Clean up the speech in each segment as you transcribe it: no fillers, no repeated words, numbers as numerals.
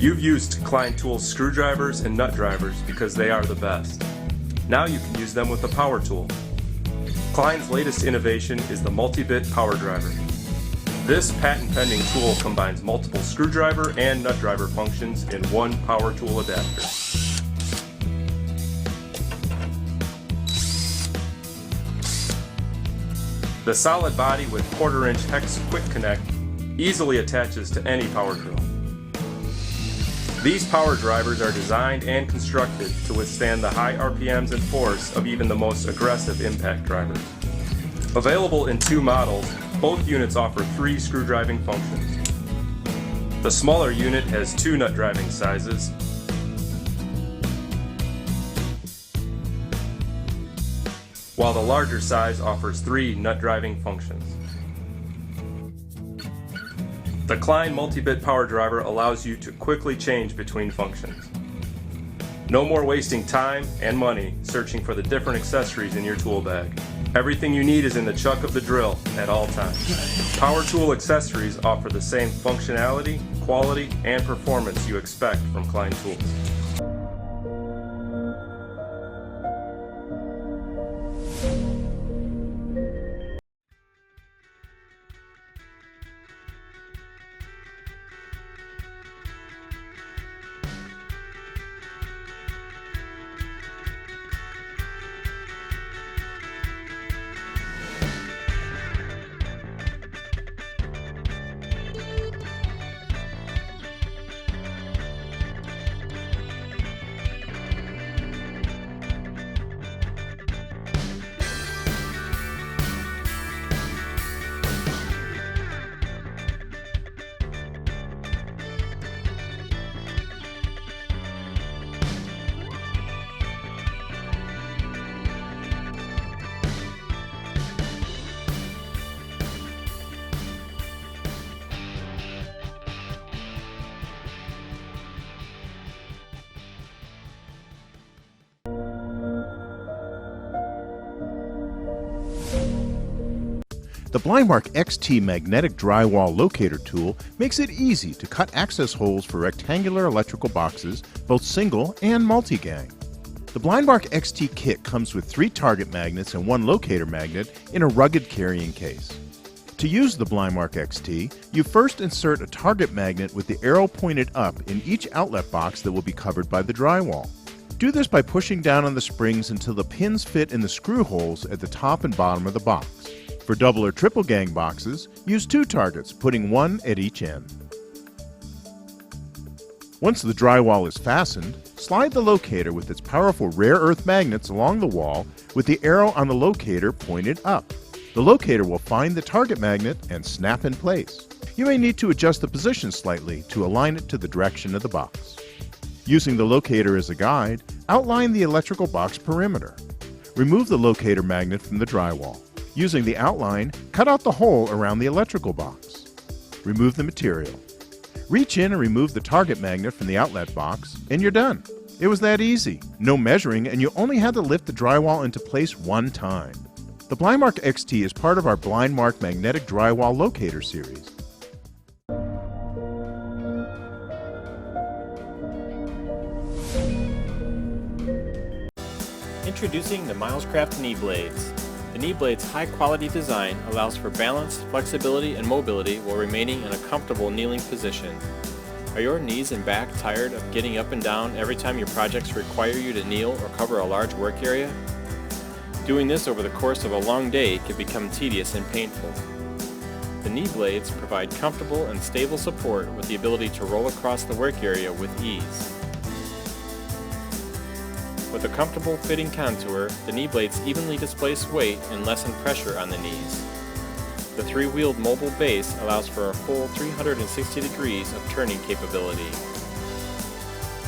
You've used Klein Tools screwdrivers and nut drivers because they are the best. Now you can use them with a power tool. Klein's latest innovation is the multi-bit power driver. This patent-pending tool combines multiple screwdriver and nut driver functions in one power tool adapter. The solid body with 1/4-inch hex quick connect easily attaches to any power drill. These power drivers are designed and constructed to withstand the high RPMs and force of even the most aggressive impact drivers. Available in 2 models, both units offer 3 screw driving functions. The smaller unit has 2 nut driving sizes, while the larger size offers 3 nut driving functions. The Klein multi-bit power driver allows you to quickly change between functions. No more wasting time and money searching for the different accessories in your tool bag. Everything you need is in the chuck of the drill at all times. Power tool accessories offer the same functionality, quality, and performance you expect from Klein Tools. The Blindmark XT magnetic drywall locator tool makes it easy to cut access holes for rectangular electrical boxes, both single and multi-gang. The Blindmark XT kit comes with 3 target magnets and 1 locator magnet in a rugged carrying case. To use the Blindmark XT, you first insert a target magnet with the arrow pointed up in each outlet box that will be covered by the drywall. Do this by pushing down on the springs until the pins fit in the screw holes at the top and bottom of the box. For double or triple gang boxes, use 2 targets, putting 1 at each end. Once the drywall is fastened, slide the locator with its powerful rare earth magnets along the wall with the arrow on the locator pointed up. The locator will find the target magnet and snap in place. You may need to adjust the position slightly to align it to the direction of the box. Using the locator as a guide, outline the electrical box perimeter. Remove the locator magnet from the drywall. Using the outline, cut out the hole around the electrical box. Remove the material. Reach in and remove the target magnet from the outlet box, and you're done. It was that easy. No measuring, and you only had to lift the drywall into place 1 time. The Blindmark XT is part of our Blindmark Magnetic Drywall Locator series. Introducing the Milescraft knee blades. The knee blade's high-quality design allows for balance, flexibility, and mobility while remaining in a comfortable kneeling position. Are your knees and back tired of getting up and down every time your projects require you to kneel or cover a large work area? Doing this over the course of a long day can become tedious and painful. The knee blades provide comfortable and stable support with the ability to roll across the work area with ease. With a comfortable fitting contour, the knee blades evenly displace weight and lessen pressure on the knees. The 3-wheeled mobile base allows for a full 360 degrees of turning capability.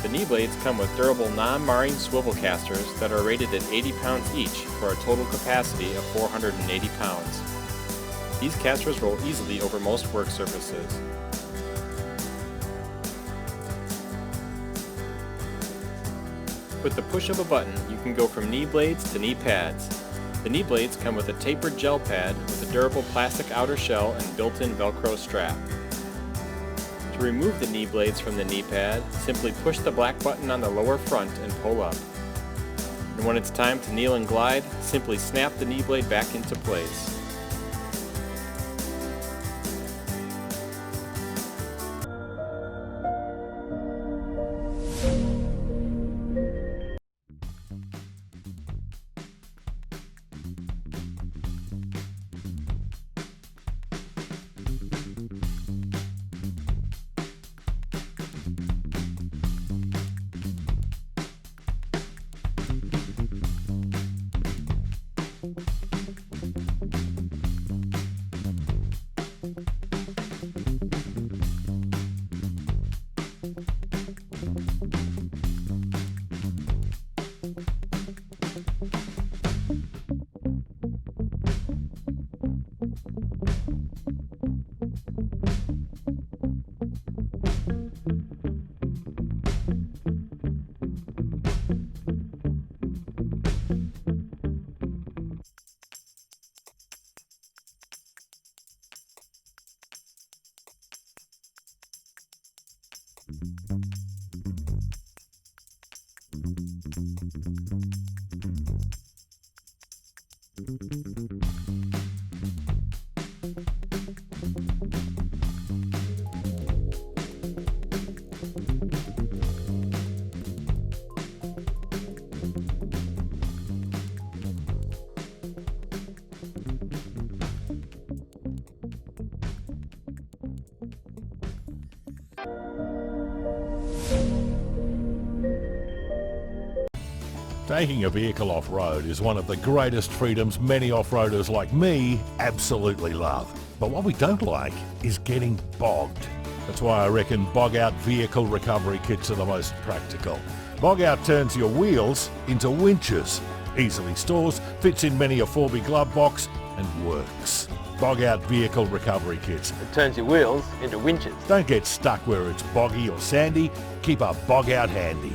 The knee blades come with durable non-marring swivel casters that are rated at 80 pounds each for a total capacity of 480 pounds. These casters roll easily over most work surfaces. With the push of a button, you can go from knee blades to knee pads. The knee blades come with a tapered gel pad with a durable plastic outer shell and built-in Velcro strap. To To remove the knee blades from the knee pad, simply push the black button on the lower front and pull up. And when it's time to kneel and glide, simply snap the knee blade back into place. Taking a vehicle off-road is one of the greatest freedoms many off-roaders like me absolutely love. But what we don't like is getting bogged. That's why I reckon bog-out vehicle recovery kits are the most practical. Bog-out turns your wheels into winches, easily stores, fits in many a 4B glove box and works. Bog-out vehicle recovery kits. It turns your wheels into winches. Don't get stuck where it's boggy or sandy, keep a bog-out handy.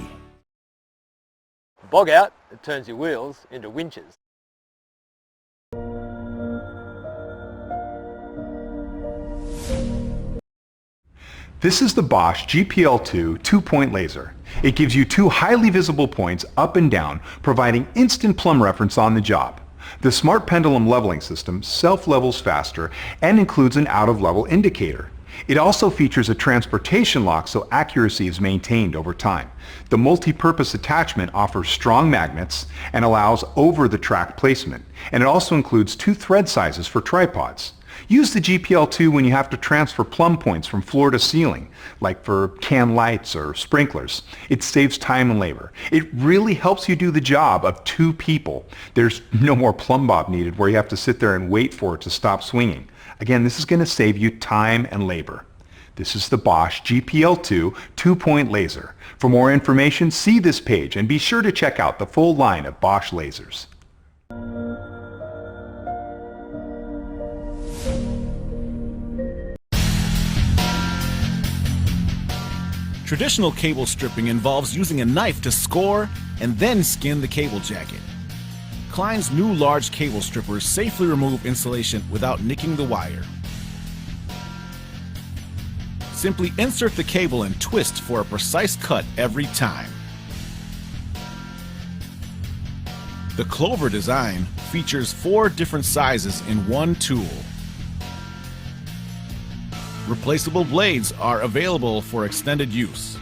Bog out, it turns your wheels into winches. This is the Bosch GPL2 2-point laser. It gives you two highly visible points up and down, providing instant plumb reference on the job. The smart pendulum leveling system self-levels faster and includes an out-of-level indicator. It also features a transportation lock so accuracy is maintained over time. The multi-purpose attachment offers strong magnets and allows over-the-track placement, and it also includes 2 thread sizes for tripods. Use the GPL2 when you have to transfer plumb points from floor to ceiling, like for can lights or sprinklers. It saves time and labor. It really helps you do the job of 2 people. There's no more plumb bob needed where you have to sit there and wait for it to stop swinging. Again, this is going to save you time and labor. This is the Bosch GPL2 2-point laser. For more information, see this page and be sure to check out the full line of Bosch lasers. Traditional cable stripping involves using a knife to score and then skin the cable jacket. Klein's new large cable strippers safely remove insulation without nicking the wire. Simply insert the cable and twist for a precise cut every time. The Clover design features 4 different sizes in one tool. Replaceable blades are available for extended use.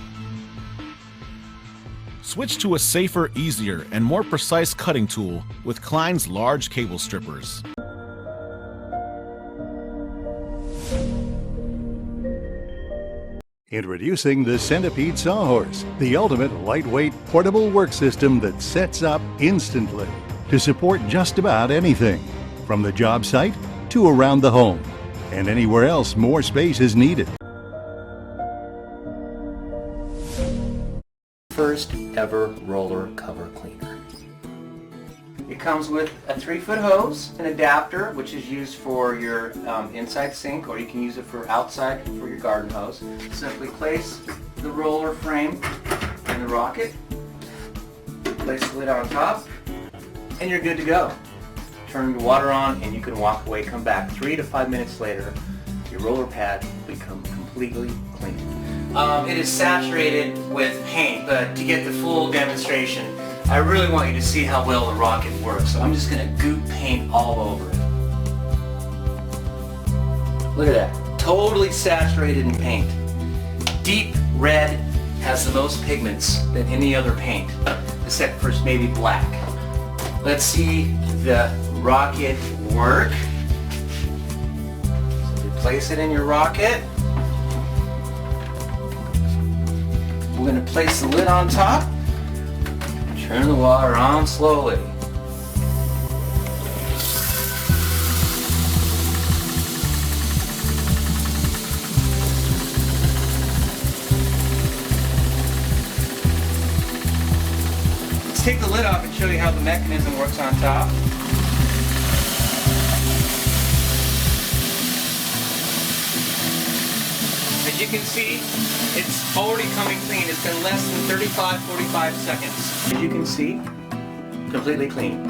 Switch to a safer, easier, and more precise cutting tool with Klein's large cable strippers. Introducing the Centipede Sawhorse, the ultimate lightweight portable work system that sets up instantly to support just about anything, from the job site to around the home, and anywhere else more space is needed. First ever roller cover cleaner. It comes with a 3-foot hose, an adapter which is used for your inside sink, or you can use it for outside for your garden hose. Simply place the roller frame in the rocket, place the lid on top, and you're good to go. Turn your water on and you can walk away, come back 3 to 5 minutes later, your roller pad will become completely clean. It is saturated with paint, but to get the full demonstration, I really want you to see how well the rocket works. So I'm just going to goop paint all over it. Look at that. Totally saturated in paint. Deep red has the most pigments than any other paint, except for maybe black. Let's see the rocket work. So you place it in your rocket. We're going to place the lid on top. Turn the water on slowly. Let's take the lid off and show you how the mechanism works on top. As you can see, it's already coming clean. It's been less than 35-45 seconds. As you can see, completely clean.